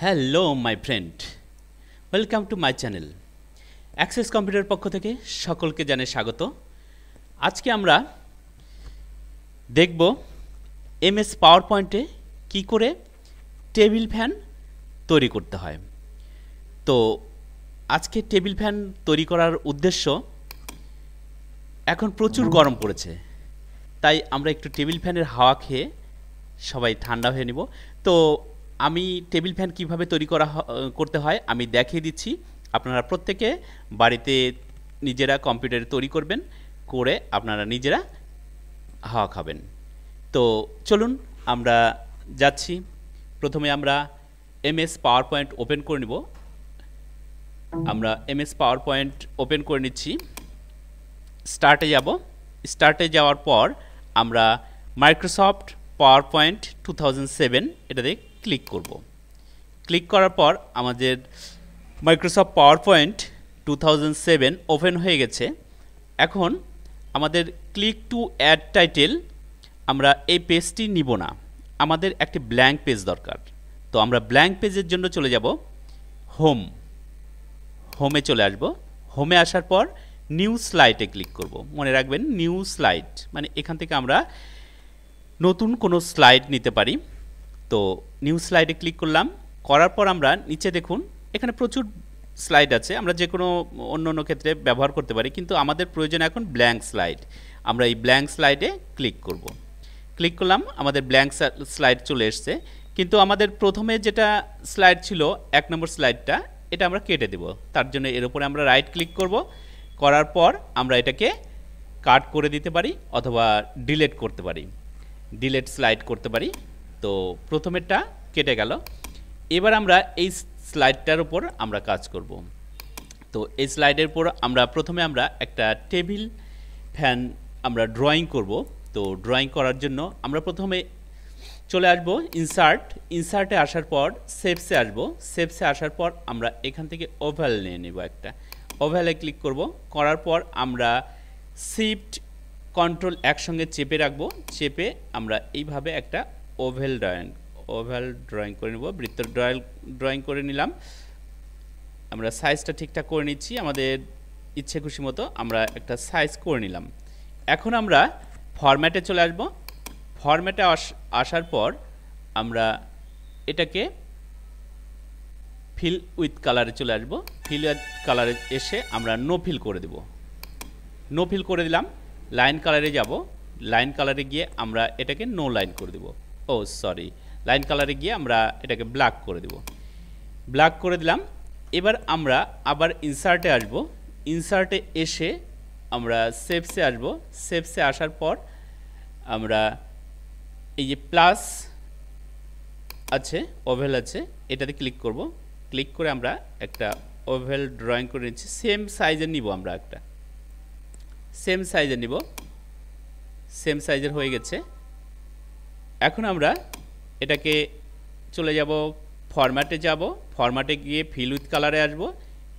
Hello my friend, welcome to my channel. Access computer পক্ষ থেকে সকলকে জানাই স্বাগত। আজকে আমরা দেখব এমএস পাওয়ার পয়েন্টে কী করে টেবিল ফ্যান তৈরি করতে হয়। তো আজকে টেবিল ফ্যান তৈরি করার উদ্দেশ্য, এখন প্রচুর গরম পড়েছে, তাই আমরা একটু টেবিল ফ্যানের হাওয়া খেয়ে সবাই ঠান্ডা হয়ে নিব। তো আমি টেবিল ফ্যান কীভাবে তৈরি করতে হয় আমি দেখিয়ে দিচ্ছি। আপনারা প্রত্যেকে বাড়িতে নিজেরা কম্পিউটারে তৈরি করবেন, করে আপনারা নিজেরা হাওয়া খাবেন। তো চলুন আমরা যাচ্ছি। প্রথমে আমরা এমএস পাওয়ার পয়েন্ট ওপেন করে নিব। আমরা এমএস পাওয়ার পয়েন্ট ওপেন করে নিচ্ছি। স্টার্টে যাব। স্টার্টে যাওয়ার পর আমরা মাইক্রোসফট পাওয়ার পয়েন্ট 2007 এটাতে ক্লিক করব। ক্লিক করার পর আমাদের মাইক্রোসফট পাওয়ার পয়েন্ট 2007 ওপেন হয়ে গেছে। এখন আমাদের ক্লিক টু অ্যাড টাইটেল, আমরা এই পেজটি নিব না, আমাদের একটি ব্ল্যাঙ্ক পেজ দরকার। তো আমরা ব্ল্যাঙ্ক পেজের জন্য চলে যাব হোমে চলে আসব। হোমে আসার পর নিউ স্লাইডে ক্লিক করব। মনে রাখবেন নিউ স্লাইড মানে এখান থেকে আমরা নতুন কোনো স্লাইড নিতে পারি। তো নিউ স্লাইডে ক্লিক করলাম। করার পর আমরা নিচে দেখুন এখানে প্রচুর স্লাইড আছে, আমরা যে কোনো অন্য ক্ষেত্রে ব্যবহার করতে পারি, কিন্তু আমাদের প্রয়োজন এখন ব্ল্যাঙ্ক স্লাইড। আমরা এই ব্ল্যাঙ্ক স্লাইডে ক্লিক করব। ক্লিক করলাম, আমাদের ব্ল্যাঙ্ক স্লাইড চলে এসছে। কিন্তু আমাদের প্রথমে যেটা স্লাইড ছিল 1 নম্বর স্লাইডটা, এটা আমরা কেটে দেব। তার জন্য এর উপরে আমরা রাইট ক্লিক করব। করার পর আমরা এটাকে কাট করে দিতে পারি অথবা ডিলিট করতে পারি, ডিলিট স্লাইড করতে পারি। তো প্রথমেরটা কেটে গেল। এবার আমরা এই স্লাইডটার উপর আমরা কাজ করব। তো এই স্লাইডের উপর আমরা প্রথমে একটা টেবিল ফ্যান আমরা ড্রয়িং করব। তো ড্রয়িং করার জন্য আমরা প্রথমে চলে আসব ইনসার্টে আসার পর শেপসে আসব। শেপসে আসার পর আমরা এখান থেকে ওভাল নিয়ে নেব। একটা ওভালে ক্লিক করব। করার পর আমরা শিফট কন্ট্রোল একসঙ্গে চেপে রাখবো। চেপে আমরা এইভাবে একটা ওভাল ড্রয়িং করে নেব। বৃত্ত ড্রয়িং করে নিলাম। আমরা সাইজটা ঠিকঠাক করে নিচ্ছি, আমাদের ইচ্ছে খুশি মতো আমরা একটা সাইজ করে নিলাম। এখন আমরা ফরম্যাটে চলে আসব। ফরম্যাটে আসার পর আমরা এটাকে ফিল উইথ কালারে চলে আসব। ফিল উইথ কালারে এসে আমরা নো ফিল করে দেব। নো ফিল করে দিলাম। লাইন কালারে যাব। লাইন কালারে গিয়ে আমরা এটাকে নো লাইন করে দেব। লাইন কালারে গিয়ে আমরা এটাকে ব্ল্যাক করে দেব। ব্ল্যাক করে দিলাম। এবার আমরা আবার ইনসার্টে আসব। ইনসার্টে এসে আমরা শেপসে আসব। শেপসে আসার পর আমরা এই যে প্লাস আছে, ওভেল আছে, এটাতে ক্লিক করব। ক্লিক করে আমরা একটা ওভেল ড্রয়িং করে নিচ্ছি। সেম সাইজের নিব, আমরা একটা সেম সাইজের নিব। সেম সাইজের হয়ে গেছে। এখন আমরা এটাকে চলে যাব ফরম্যাটে যাব। ফরম্যাটে গিয়ে ফিল উইথ কালারে আসব।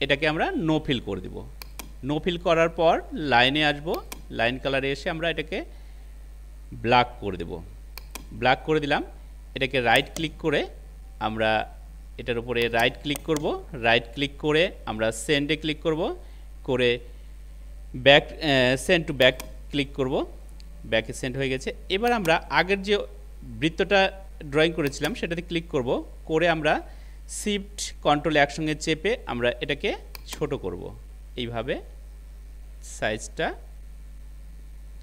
এটাকে আমরা নো ফিল করে দেব। নো ফিল করার পর লাইনে আসব। লাইন কালারে এসে আমরা এটাকে ব্ল্যাক করে দেব। ব্ল্যাক করে দিলাম। এটাকে রাইট ক্লিক করে আমরা এটার উপরে রাইট ক্লিক করব। রাইট ক্লিক করে আমরা সেন্ডে ক্লিক করব। করে back send to back click করব। ব্যাকে সেন্ড হয়ে গেছে। এবার আমরা আগের যে বৃত্তটা ড্রয়িং করেছিলাম সেটাতে ক্লিক করব। করে আমরা শিফট কন্ট্রোল একসঙ্গে চেপে আমরা এটাকে ছোট করব। এইভাবে সাইজটা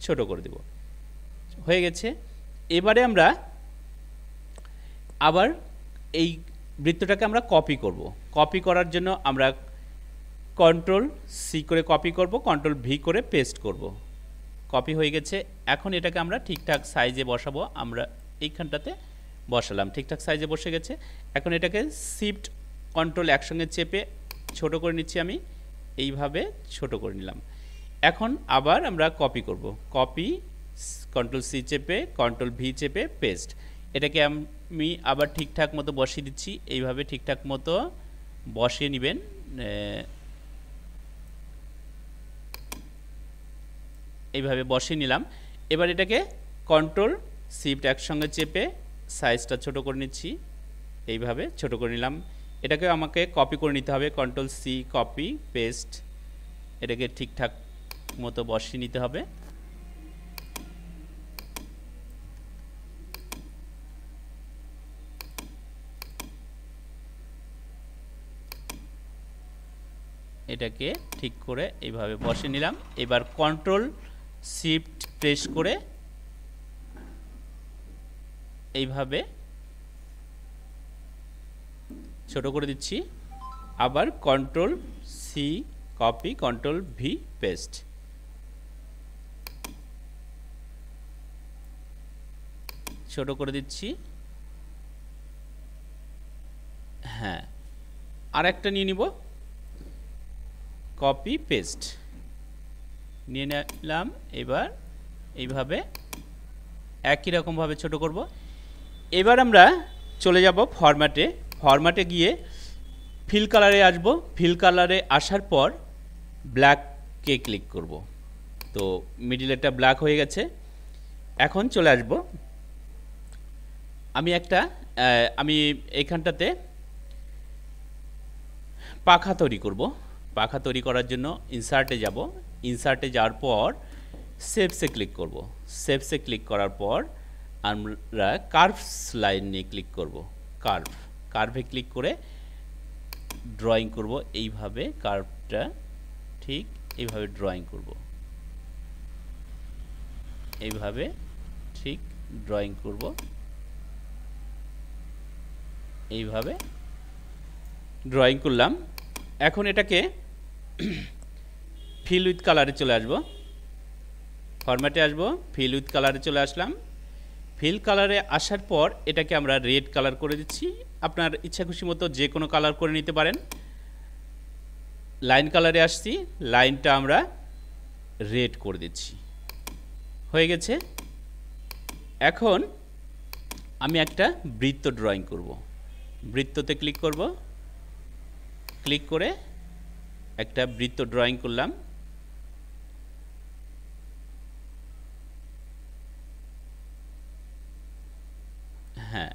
ছোট করে দেব। হয়ে গেছে। এবারে আমরা আবার এই বৃত্তটাকে আমরা কপি করব। কপি করার জন্য আমরা কন্ট্রোল সি করে কপি করব, কন্ট্রোল ভি করে পেস্ট করব। কপি হয়ে গেছে। এখন এটাকে আমরা ঠিকঠাক সাইজে বসাবো। আমরা এইখানটাতে বসালাম, ঠিকঠাক সাইজে বসে গেছে। এখন এটাকে শিফট কন্ট্রোল একসঙ্গে চেপে ছোট করে নিচ্ছি। আমি এইভাবে ছোট করে নিলাম। এখন আবার আমরা কপি করব। কপি, কন্ট্রোল সি চেপে কন্ট্রোল ভি চেপে পেস্ট। এটাকে আমি আবার ঠিকঠাক মতো বসিয়ে দিচ্ছি। এইভাবে ঠিকঠাক মতো বসিয়ে নেবেন। এইভাবে বসিয়ে নিলাম। এবার এটাকে কন্ট্রোল শিফট একসঙ্গে চেপে সাইজটা ছোট করে নিচ্ছি। এইভাবে ছোট করে নিলাম। এটাকে আমাকে কপি করে নিতে হবে, কন্ট্রোল সি কপি পেস্ট, এটাকে ঠিকঠাক মতো বসিয়ে নিতে হবে। এটাকে ঠিক করে এইভাবে বসিয়ে নিলাম। এবার কন্ট্রোল শিফট প্রেস করে এইভাবে ছোট করে দিচ্ছি। আবার control C copy control V paste, ছোট করে দিচ্ছি। হ্যাঁ, আর একটা নিয়ে নিব, কপি পেস্ট নিয়ে নিলাম। এবার এইভাবে একই রকমভাবে ছোট করব। এবার আমরা চলে যাব ফরম্যাটে। ফরম্যাটে গিয়ে ফিল কালারে আসব। ফিল কালারে আসার পর ব্ল্যাককে ক্লিক করব। তো মিডিলেরটা ব্ল্যাক হয়ে গেছে। এখন চলে আসব, আমি এইখানটাতে পাখা তৈরি করব। পাখা তৈরি করার জন্য ইনসার্টে যাব। ইনসার্টে যাওয়ার পর শেপসে ক্লিক করব। শেপসে ক্লিক করার পর আমরা কার্ভস লাইন নিয়ে ক্লিক করব। কার্ভে ক্লিক করে ড্রয়িং করব। এইভাবে কার্ভটা ঠিক এইভাবে ড্রয়িং করব। এইভাবে ঠিক ড্রয়িং করব। এইভাবে ড্রয়িং করলাম। এখন এটাকে ফিল উইথ কালারে চলে আসব। ফরম্যাটে আসব, ফিল উইথ কালারে চলে আসলাম। ফিল কালারে আসার পর এটাকে আমরা রেড কালার করে দিচ্ছি। আপনার ইচ্ছা খুশি মতো যে কোনো কালার করে নিতে পারেন। লাইন কালারে আসছি, লাইনটা আমরা রেড করে দিচ্ছি। হয়ে গেছে। এখন আমি একটা বৃত্ত ড্রয়িং করব। বৃত্ততে ক্লিক করব। ক্লিক করে একটা বৃত্ত ড্রয়িং করলাম। হ্যাঁ,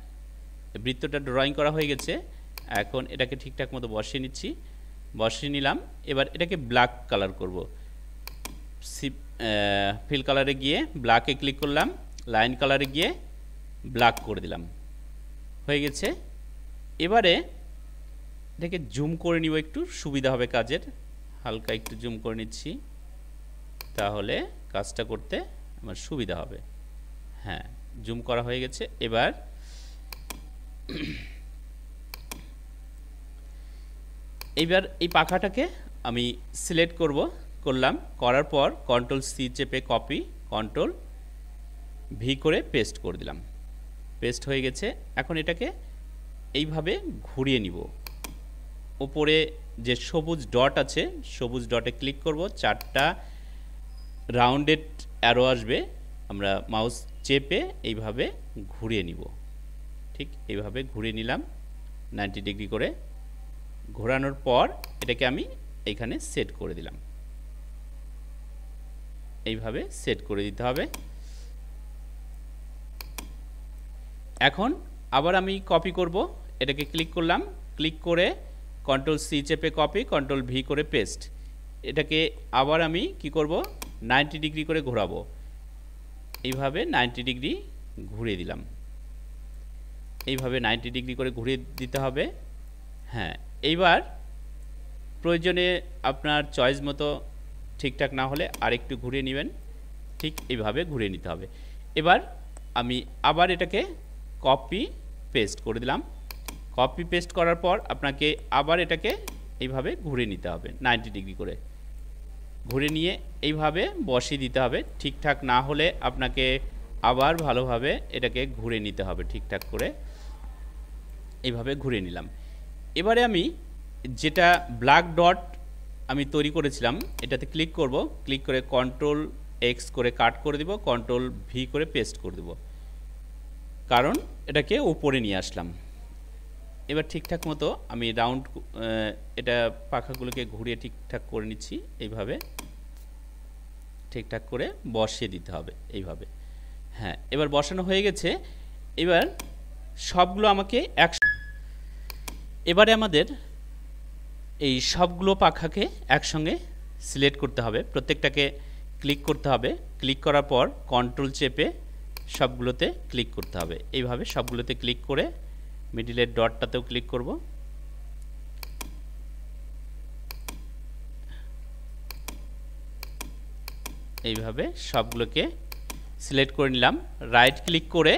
বৃত্তটা ড্রয়িং করা হয়ে গেছে। এখন এটাকে ঠিকঠাক মতো বসিয়ে নিচ্ছি। বসিয়ে নিলাম। এবার এটাকে ব্ল্যাক কালার করব। ফিল কালারে গিয়ে ব্ল্যাকে ক্লিক করলাম। লাইন কালারে গিয়ে ব্ল্যাক করে দিলাম। হয়ে গেছে। এবারে এটাকে জুম করে নিব, একটু সুবিধা হবে কাজের। হালকা একটু জুম করে নিচ্ছি, তাহলে কাজটা করতে আমার সুবিধা হবে। হ্যাঁ, জুম করা হয়ে গেছে। এবার এই পাখাটাকে আমি সিলেক্ট করলাম। করার পর কন্ট্রোল সি চেপে কপি কন্ট্রোল ভি করে পেস্ট করে দিলাম। পেস্ট হয়ে গেছে। এখন এটাকে এইভাবে ঘুরিয়ে নিব। উপরে যে সবুজ ডট আছে, সবুজ ডটে ক্লিক করব। 4টা রাউন্ডেড অ্যারো আসবে, আমরা মাউস চেপে এইভাবে ঘুরিয়ে নিব। ঠিক এইভাবে ঘুরিয়ে নিলাম 90 ডিগ্রি করে। ঘোরানোর পর এটাকে আমি এইখানে সেট করে দিলাম। এইভাবে সেট করে দিতে হবে। এখন আবার আমি কপি করব। এটাকে ক্লিক করলাম। ক্লিক করে কন্ট্রোল সি চেপে কপি কন্ট্রোল ভি করে পেস্ট। এটাকে আবার আমি কি করব, 90 ডিগ্রি করে ঘোরাবো। এইভাবে 90 ডিগ্রি ঘুরিয়ে দিলাম। এইভাবে 90 ডিগ্রি করে ঘুরিয়ে দিতে হবে। হ্যাঁ, এইবার প্রয়োজনে আপনার চয়েস মতো ঠিকঠাক না হলে আরেকটু ঘুরিয়ে নেবেন। ঠিক এইভাবে ঘুরিয়ে নিতে হবে। এবার আমি আবার এটাকে কপি পেস্ট করে দিলাম। কপি পেস্ট করার পর আপনাকে আবার এটাকে এইভাবে ঘুরিয়ে নিতে হবে। 90 ডিগ্রি করে ঘুরে নিয়ে এইভাবে বসিয়ে দিতে হবে। ঠিকঠাক না হলে আপনাকে আবার ভালোভাবে এটাকে ঘুরে নিতে হবে ঠিকঠাক করে। এইভাবে ঘুরে নিলাম। এবারে আমি যেটা ব্ল্যাক ডট আমি তৈরি করেছিলাম এটাতে ক্লিক করব। ক্লিক করে কন্ট্রোল এক্স করে কাট করে দিব, কন্ট্রোল ভি করে পেস্ট করে দেব, কারণ এটাকে উপরে নিয়ে আসলাম। এবার ঠিকঠাক মতো আমি রাউন্ড এটা পাখাগুলোকে ঘুরিয়ে ঠিকঠাক করে নিচ্ছি। এইভাবে ঠিকঠাক করে বসিয়ে দিতে হবে এইভাবে। হ্যাঁ, এবার বসানো হয়ে গেছে। এবার সবগুলো আমাকে এবারে আমাদের এই সবগুলো পাখাকে একসঙ্গে সিলেক্ট করতে হবে, প্রত্যেকটাকে ক্লিক করতে হবে। ক্লিক করার পর কন্ট্রোল চেপে সবগুলোতে ক্লিক করতে হবে। এইভাবে সবগুলোতে ক্লিক করে মিডিলের ডটটাতেও ক্লিক করব। এইভাবে সবগুলোকে সিলেক্ট করে নিলাম। রাইট ক্লিক করে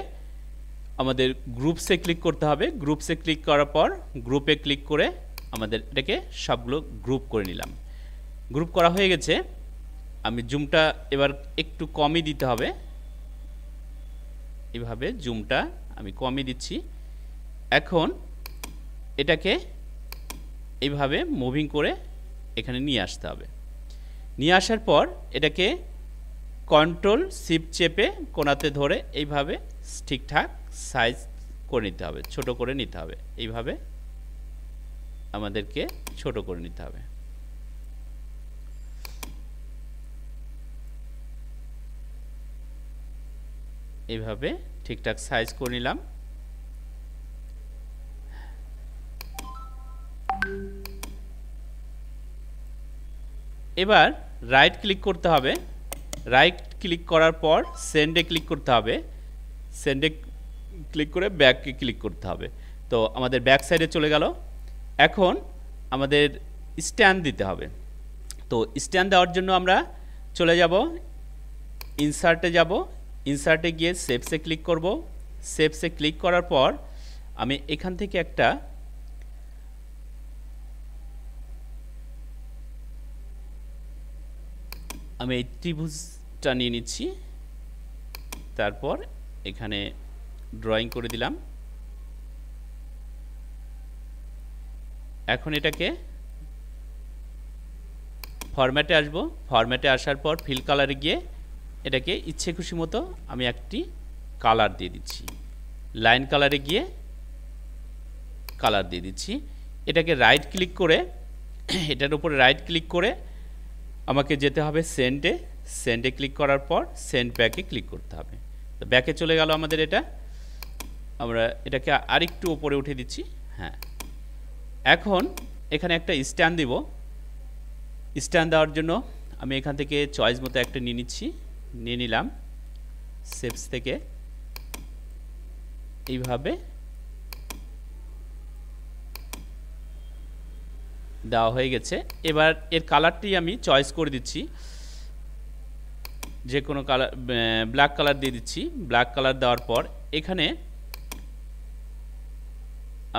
আমাদের গ্রুপসে ক্লিক করতে হবে। গ্রুপসে ক্লিক করার পর গ্রুপে ক্লিক করে আমাদের এটাকে সবগুলো গ্রুপ করে নিলাম। গ্রুপ করা হয়ে গেছে। আমি জুমটা এবার একটু কমই দিতে হবে। এইভাবে জুমটা আমি কমই দিচ্ছি। এখন এটাকে এইভাবে মুভিং করে এখানে নিয়ে আসতে হবে। নিয়ে আসার পর এটাকে কন্ট্রোল শিফট চেপে কোণাতে ধরে এইভাবে ঠিকঠাক সাইজ করে নিতে হবে, ছোট করে নিতে হবে। এইভাবে আমাদেরকে ছোট করে নিতে হবে। এইভাবে ঠিকঠাক সাইজ করে নিলাম। এবার রাইট ক্লিক করতে হবে। রাইট ক্লিক করার পর সেন্ডে ক্লিক করতে হবে। সেন্ডে ক্লিক করে ব্যাকে ক্লিক করতে হবে। তো আমাদের ব্যাক সাইডে চলে গেল। এখন আমাদের স্ট্যান্ড দিতে হবে। তো স্ট্যান্ড দেওয়ার জন্য আমরা চলে যাব, ইনসার্টে যাব। ইনসার্টে গিয়ে শেপসে ক্লিক করব। শেপসে ক্লিক করার পর আমি এখান থেকে একটা এই ত্রিভুজটা নিয়ে নিচ্ছি। তারপর এখানে ড্রয়িং করে দিলাম। এখন এটাকে ফরম্যাটে আসব। ফরম্যাটে আসার পর ফিল কালারে গিয়ে এটাকে ইচ্ছে খুশি মতো আমি একটি কালার দিয়ে দিচ্ছি। লাইন কালারে গিয়ে কালার দিয়ে দিচ্ছি। এটাকে রাইট ক্লিক করে, এটার উপরে রাইট ক্লিক করে আমাকে যেতে হবে সেন্ডে। সেন্ডে ক্লিক করার পর সেন্ড ব্যাকে ক্লিক করতে হবে। তো ব্যাকে চলে গেল আমাদের এটা। আমরা এটাকে আরেকটু উপরে উঠে দিচ্ছি। হ্যাঁ, এখন এখানে একটা স্ট্যান্ড দিব। স্ট্যান্ড দেওয়ার জন্য আমি এখান থেকে চয়েস মতো একটা নিয়ে নিচ্ছি। নিয়ে নিলাম শেপস থেকে। এইভাবে দেওয়া হয়ে গেছে। এবার এর কালারটি আমি চয়েস করে দিচ্ছি, যে কোনো কালার, ব্ল্যাক কালার দিয়ে দিচ্ছি। ব্ল্যাক কালার দেওয়ার পর এখানে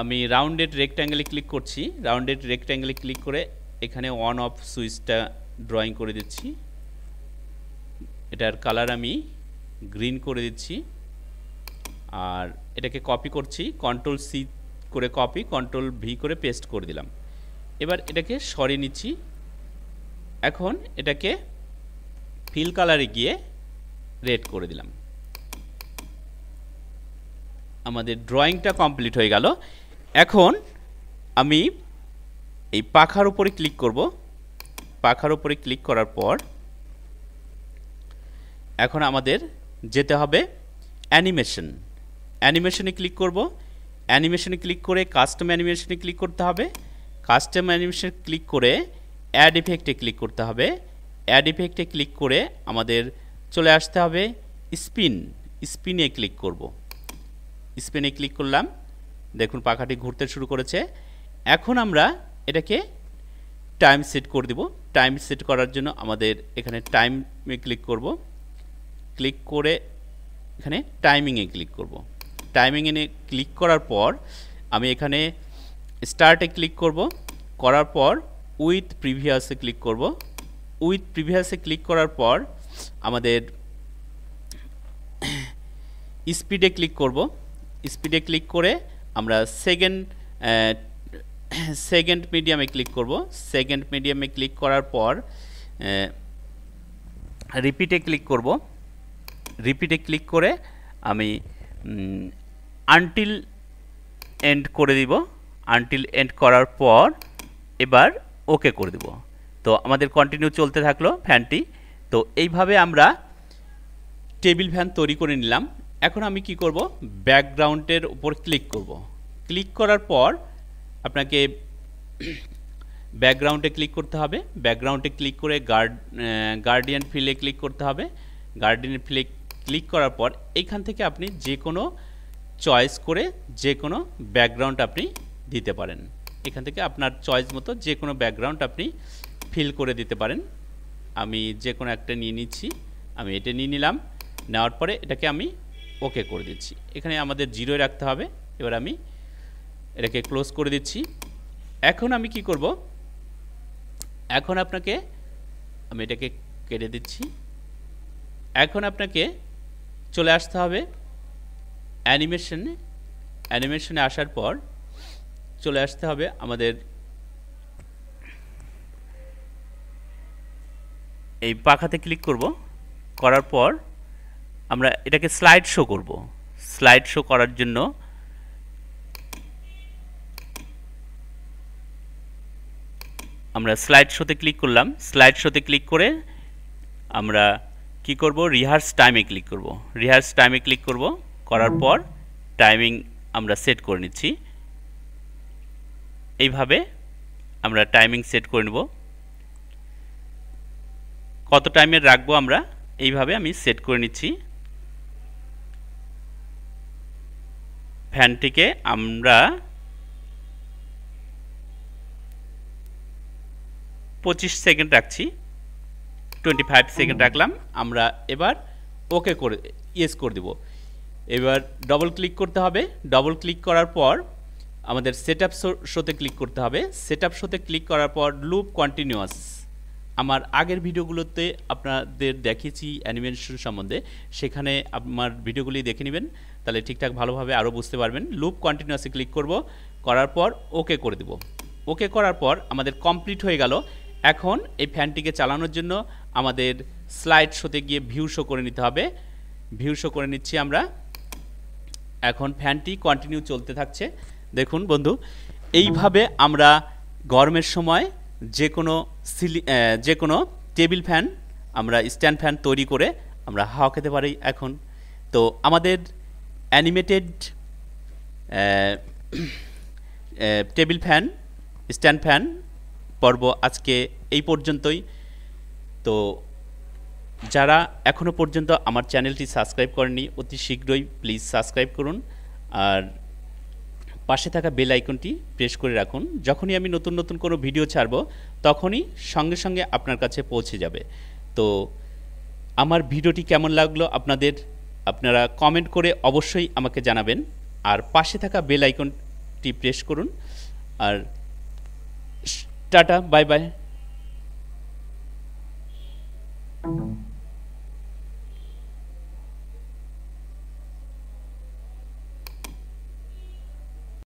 আমি রাউন্ডেড রেক্ট্যাঙ্গেলে ক্লিক করছি। রাউন্ডেড রেক্ট্যাঙ্গেলে ক্লিক করে এখানে অন অফ সুইচটা ড্রয়িং করে দিচ্ছি। এটার কালার আমি গ্রিন করে দিচ্ছি। আর এটাকে কপি করছি, কন্ট্রোল সি করে কপি, কন্ট্রোল ভি করে পেস্ট করে দিলাম। এবার এটাকে সরিয়ে নিচ্ছি। এখন এটাকে ফিল কালারে গিয়ে রেড করে দিলাম। আমাদের ড্রয়িংটা কমপ্লিট হয়ে গেল। এখন আমি এই পাখার উপরে ক্লিক করব। পাখার উপরে ক্লিক করার পর এখন আমাদের যেতে হবে অ্যানিমেশন। অ্যানিমেশনে ক্লিক করব। অ্যানিমেশনে ক্লিক করে কাস্টম অ্যানিমেশনে ক্লিক করতে হবে। কাস্টম অ্যানিমেশনে ক্লিক করে অ্যাড ইফেক্টে ক্লিক করতে হবে। অ্যাড ইফেক্টে ক্লিক করে আমাদের চলে আসতে হবে স্পিন। স্পিনে ক্লিক করব। স্পিনে ক্লিক করলাম, দেখুন পাখাটি ঘুরতে শুরু করেছে। এখন আমরা এটাকে টাইম সেট করে দেব। টাইম সেট করার জন্য আমাদের এখানে টাইমে ক্লিক করব। ক্লিক করে এখানে টাইমিংয়ে ক্লিক করব। টাইমিংয়ে ক্লিক করার পর আমি এখানে স্টার্টে ক্লিক করব। করার পর উইথ প্রিভিয়াসে ক্লিক করব। উইথ প্রিভিয়াসে ক্লিক করার পর আমাদের স্পিডে ক্লিক করব। স্পিডে ক্লিক করে আমরা সেকেন্ড মিডিয়ামে ক্লিক করব। সেকেন্ড মিডিয়ামে ক্লিক করার পর রিপিটে ক্লিক করব। রিপিটে ক্লিক করে আমি আনটিল এন্ড করে দিব। আনটিল এন্ড করার পর এবার ওকে করে দেব। তো আমাদের কন্টিনিউ চলতে থাকলো ফ্যানটি। তো এইভাবে আমরা টেবিল ফ্যান তৈরি করে নিলাম। এখন আমি কি করব, ব্যাকগ্রাউন্ডের উপর ক্লিক করব। ক্লিক করার পর আপনাকে ব্যাকগ্রাউন্ডে ক্লিক করতে হবে। ব্যাকগ্রাউন্ডে ক্লিক করে গার্ডিয়ান ফিলে ক্লিক করতে হবে। গার্ডিয়ান ফিলে ক্লিক করার পর এইখান থেকে আপনি যে কোনো চয়েস করে যে কোনো ব্যাকগ্রাউন্ড আপনি দিতে পারেন। এখান থেকে আপনার চয়েস মতো যে কোনো ব্যাকগ্রাউন্ড আপনি ফিল করে দিতে পারেন। আমি যে কোনো একটা নিয়ে নিচ্ছি, আমি এটা নিয়ে নিলাম। নেওয়ার পরে এটাকে আমি ওকে করে দিচ্ছি। এখানে আমাদের 0 রাখতে হবে। এবার আমি এটাকে ক্লোজ করে দিচ্ছি। এখন আমি কি করব, এখন আপনাকে আমি এটাকে কেটে দিচ্ছি। এখন আপনাকে চলে আসতে হবে অ্যানিমেশনে আসার পর চলে আসতে হবে আমাদের এই পাখাতে ক্লিক করব। করার পর আমরা এটাকে স্লাইড শো করব। স্লাইড শো করার জন্য আমরা স্লাইড শোতে ক্লিক করলাম। স্লাইড শোতে ক্লিক করে আমরা কি করব, রিহার্স টাইমে ক্লিক করব। রিহার্স টাইমে ক্লিক করব। করার পর টাইমিং আমরা সেট করে নিচ্ছি। এইভাবে আমরা টাইমিং সেট করে নেব। কত টাইমের রাখবো আমরা এইভাবে আমি সেট করে নিচ্ছি। ফ্যানটিকে আমরা 25 সেকেন্ড রাখছি, 25 সেকেন্ড রাখলাম। আমরা এবার ওকে করে ইয়েস করে দেব। এবার ডবল ক্লিক করতে হবে। ডবল ক্লিক করার পর আমাদের সেটআপ শোতে ক্লিক করতে হবে। সেটআপ শোতে ক্লিক করার পর লুপ কন্টিনিউয়াস, আমার আগের ভিডিওগুলোতে আপনাদের দেখিয়েছি অ্যানিমেশন সম্বন্ধে, সেখানে আমার ভিডিওগুলি দেখে নেবেন, তাহলে ঠিকঠাক ভালোভাবে আরও বুঝতে পারবেন। লুপ কন্টিনিউয়াসে ক্লিক করব। করার পর ওকে করে দেব। ওকে করার পর আমাদের কমপ্লিট হয়ে গেল। এখন এই ফ্যানটিকে চালানোর জন্য আমাদের স্লাইড শোতে গিয়ে ভিউ শো করে নিতে হবে। ভিউ শো করে নিচ্ছি আমরা। এখন ফ্যানটি কন্টিনিউ চলতে থাকছে। দেখুন বন্ধু, এইভাবে আমরা গরমের সময় যে কোনো টেবিল ফ্যান, আমরা স্ট্যান্ড ফ্যান তৈরি করে আমরা হাওয়া খেতে পারি। এখন তো আমাদের animated table fan, stand fan পর্ব আজকে এই পর্যন্তই। তো যারা এখনও পর্যন্ত আমার চ্যানেলটি সাবস্ক্রাইব করেননি, অতি শীঘ্রই প্লিজ সাবস্ক্রাইব করুন আর পাশে থাকা বেল আইকনটি প্রেস করে রাখুন। যখনই আমি নতুন নতুন কোনো ভিডিও ছাড়ব তখনই সঙ্গে সঙ্গে আপনার কাছে পৌঁছে যাবে। তো আমার ভিডিওটি কেমন লাগলো আপনারা কমেন্ট করে অবশ্যই আমাকে জানাবেন। আর পাশে থাকা বেল আইকনটি প্রেস করুন। আর টাটা, বাই বাই।